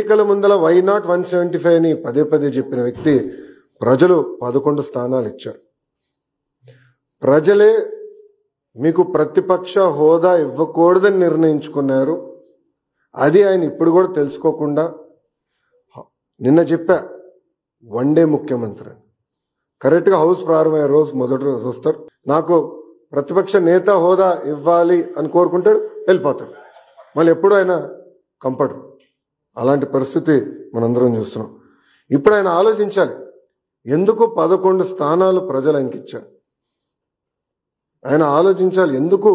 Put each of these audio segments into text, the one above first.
ఎన్నికల ముందల why not 175 అని పదే పదే చెప్పిన వ్యక్తి ప్రజలు 11 స్థానాలు ఇచ్చారు. ప్రజలే మీకు ప్రతిపక్ష హోదా ఇవ్వకూడదని నిర్ణయించుకున్నారు. అది ఆయన ఇప్పుడు కూడా తెలుసుకోకుండా నిన్న చెప్పా వన్డే ముఖ్యమంత్రి కరెక్ట్గా హౌస్ ప్రారంభమయ్యే రోజు మొదటి రోజు వస్తారు, నాకు ప్రతిపక్ష నేత హోదా ఇవ్వాలి అని కోరుకుంటాడు, వెళ్ళిపోతాడు. మళ్ళీ ఎప్పుడు ఆయన కంపడు. అలాంటి పరిస్థితి మనందరం చూస్తున్నాం. ఇప్పుడు ఆయన ఆలోచించాలి, ఎందుకు 11 స్థానాలు ప్రజలు ఆయనకి ఇచ్చారు. ఆయన ఆలోచించాలి, ఎందుకు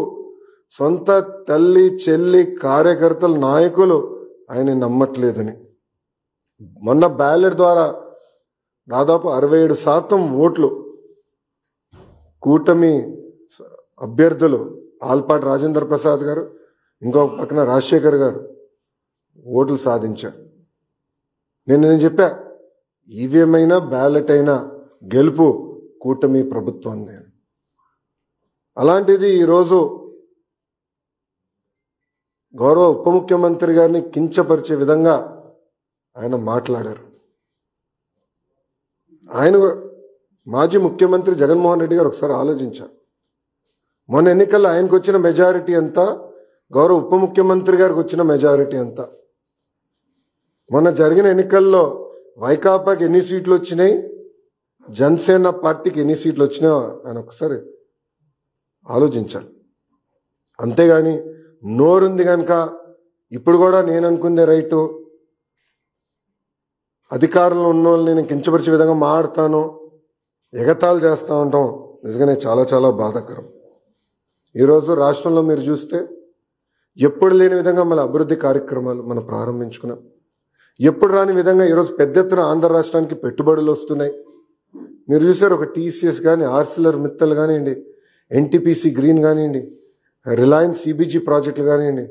సొంత తల్లి చెల్లి కార్యకర్తలు నాయకులు ఆయన నమ్మట్లేదని. మొన్న బ్యాలెట్ ద్వారా దాదాపు 67% ఓట్లు కూటమి అభ్యర్థులు ఆల్పాటి రాజేంద్ర ప్రసాద్ గారు, ఇంకో పక్కన రాజశేఖర్ గారు ఓట్లు సాధించారు. నేను చెప్పా, ఈవీఎం అయినా బ్యాలెట్ అయినా గెలుపు కూటమి ప్రభుత్వం. అలాంటిది ఈరోజు గౌరవ ఉప ముఖ్యమంత్రి గారిని కించపరిచే విధంగా ఆయన మాట్లాడారు. ఆయన మాజీ ముఖ్యమంత్రి జగన్మోహన్ రెడ్డి గారు ఒకసారి ఆలోచించారు. మొన్న ఎన్నికల్లో ఆయనకు వచ్చిన మెజారిటీ ఎంత, గౌరవ ఉప ముఖ్యమంత్రి గారికి వచ్చిన మెజారిటీ ఎంత. మొన్న జరిగిన ఎన్నికల్లో వైకాపాకి ఎన్ని సీట్లు వచ్చినాయి, జనసేన పార్టీకి ఎన్ని సీట్లు వచ్చినాయో ఆయన ఒకసారి ఆలోచించాలి. అంతేగాని నోరుంది కనుక ఇప్పుడు కూడా నేను అనుకుందే రైటు, అధికారంలో ఉన్న వాళ్ళని నేను కించపరిచే విధంగా మాట్లాడతాను, ఎగతాళి చేస్తూ ఉంటాం, నిజంగానే చాలా చాలా బాధాకరం. ఈరోజు రాష్ట్రంలో మీరు చూస్తే ఎప్పుడు లేని విధంగా మళ్ళీ అభివృద్ధి కార్యక్రమాలు మనం ప్రారంభించుకున్నాం. ఎప్పుడు రాని విధంగా ఈరోజు పెద్ద ఎత్తున ఆంధ్ర రాష్ట్రానికి పెట్టుబడులు వస్తున్నాయి. మీరు చూసారు, ఒక టీసీఎస్ కానీ, ఆర్సిలర్ మిత్తల్ కానివ్వండి, ఎన్టీపీసీ గ్రీన్ కానివ్వండి, రిలయన్స్ సిబిజీ ప్రాజెక్టులు కానివ్వండి,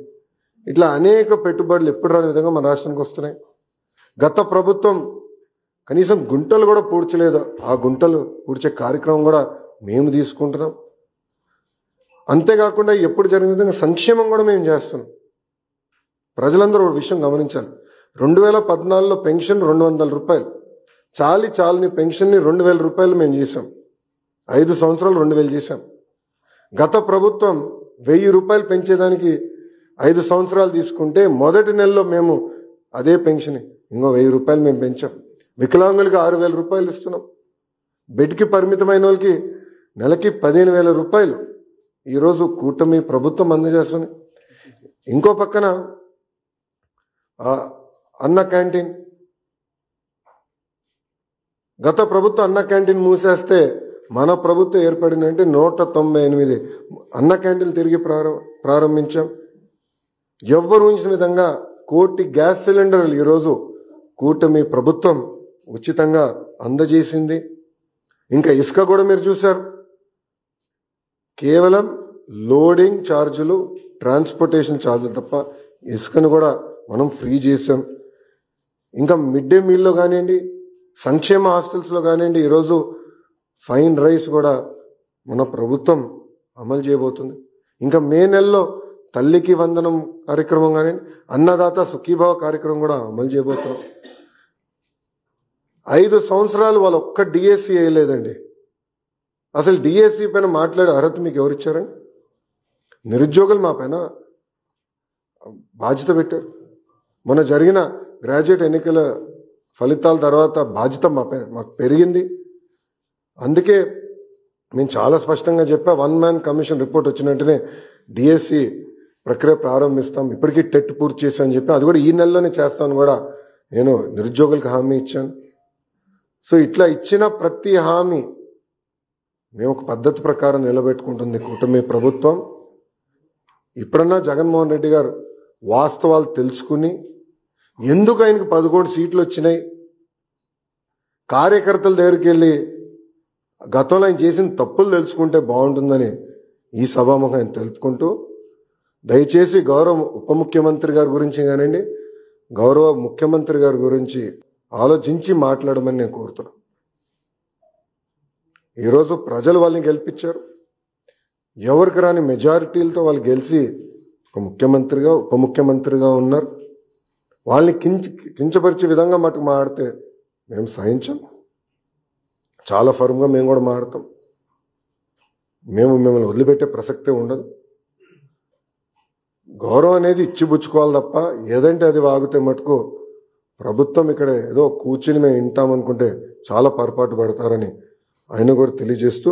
ఇట్లా అనేక పెట్టుబడులు ఎప్పుడు రాని విధంగా మన రాష్ట్రానికి వస్తున్నాయి. గత ప్రభుత్వం కనీసం గుంటలు కూడా పూడ్చలేదు, ఆ గుంటలు పూడ్చే కార్యక్రమం కూడా మేము తీసుకుంటున్నాం. అంతేకాకుండా ఎప్పుడు జరిగిన విధంగా సంక్షేమం కూడా మేము చేస్తున్నాం. ప్రజలందరూ ఒక విషయం గమనించాలి, 2014లో పెన్షన్ 200 రూపాయలు, చాలని పెన్షన్ని 2000 రూపాయలు మేము చేశాం. 5 సంవత్సరాలు 2000 చేశాం. గత ప్రభుత్వం 1000 రూపాయలు పెంచేదానికి 5 సంవత్సరాలు తీసుకుంటే మొదటి నెలలో మేము అదే పెన్షన్ ఇంకో 1000 రూపాయలు మేము పెంచాం. వికలాంగులకి 6000 రూపాయలు ఇస్తున్నాం. బెడ్కి పరిమితమైన వాళ్ళకి నెలకి 15,000 రూపాయలు ఈరోజు కూటమి ప్రభుత్వం అందజేస్తుంది. ఇంకో పక్కన అన్న క్యాంటీన్, గత ప్రభుత్వం అన్న క్యాంటీన్ మూసేస్తే మన ప్రభుత్వం ఏర్పడిందంటే 198 అన్న క్యాంటీన్లు తిరిగి ప్రారంభించాం. ఎవ్వరు ఊహించిన విధంగా 1 కోటి గ్యాస్ సిలిండర్లు ఈరోజు కూటమి ప్రభుత్వం ఉచితంగా అందజేసింది. ఇంకా ఇసుక కూడా మీరు చూశారు, కేవలం లోడింగ్ ఛార్జీలు, ట్రాన్స్పోర్టేషన్ ఛార్జీలు తప్ప ఇసుకను కూడా మనం ఫ్రీ చేసాం. ఇంకా మిడ్ డే మీల్లో కానివ్వండి, సంక్షేమ హాస్టల్స్లో కానివ్వండి, ఈరోజు ఫైన్ రైస్ కూడా మన ప్రభుత్వం అమలు చేయబోతుంది. ఇంకా మే నెలలో తల్లికి వందనం కార్యక్రమం కానివ్వండి, అన్నదాత సుఖీభావ కార్యక్రమం కూడా అమలు చేయబోతున్నాం. 5 సంవత్సరాలు వాళ్ళు ఒక్క డిఎస్సి వేయలేదండి. అసలు డిఎస్సి పైన మాట్లాడే అర్హత మీకు ఎవరిచ్చారండి? నిరుద్యోగులు మా పైన బాధ్యత పెట్టారు. మొన్న జరిగిన గ్రాడ్యుయేట్ ఎన్నికల ఫలితాల తర్వాత బాధ్యత మాకు పెరిగింది. అందుకే మేము చాలా స్పష్టంగా చెప్పా, 1 మ్యాన్ కమిషన్ రిపోర్ట్ వచ్చిన వెంటనే డిఎస్సి ప్రక్రియ ప్రారంభిస్తాం. ఇప్పటికీ టెట్ పూర్తి చేశామని చెప్పి అది కూడా ఈ నెలలోనే చేస్తామని కూడా నేను నిరుద్యోగులకు హామీ ఇచ్చాను. సో ఇట్లా ఇచ్చిన ప్రతి హామీ మేము ఒక పద్ధతి ప్రకారం నిలబెట్టుకుంటుంది కూటమి ప్రభుత్వం. ఇప్పుడన్నా జగన్మోహన్ రెడ్డి గారు వాస్తవాలు తెలుసుకుని ఎందుకు ఆయనకు 11 సీట్లు వచ్చినాయి, కార్యకర్తల దగ్గరికి వెళ్ళి గతంలో ఆయన చేసిన తప్పులు తెలుసుకుంటే బాగుంటుందని ఈ సభాముఖం ఆయన తెలుపుకుంటూ, దయచేసి గౌరవ ఉప ముఖ్యమంత్రి గారి గురించి కానివ్వండి, గౌరవ ముఖ్యమంత్రి గారి గురించి ఆలోచించి మాట్లాడమని నేను కోరుతున్నాను. ఈరోజు ప్రజలు వాళ్ళని గెలిపించారు. ఎవరికి రాని మెజారిటీలతో వాళ్ళు గెలిచి ఒక ముఖ్యమంత్రిగా ఉప ముఖ్యమంత్రిగా ఉన్నారు. వాళ్ళని కించపరిచే విధంగా మటుకు మాడితే మేము సహించాం. చాలా ఫర్మ్గా మేము కూడా మాడతాం. మేము మిమ్మల్ని వదిలిపెట్టే ప్రసక్తే ఉండదు. గౌరవం అనేది ఇచ్చిపుచ్చుకోవాలి తప్ప ఏదంటే అది వాగితే మటుకు ప్రభుత్వం ఇక్కడ ఏదో కూర్చుని మేము వింటామనుకుంటే చాలా పొరపాటు పడతారని ఆయన కూడా తెలియజేస్తూ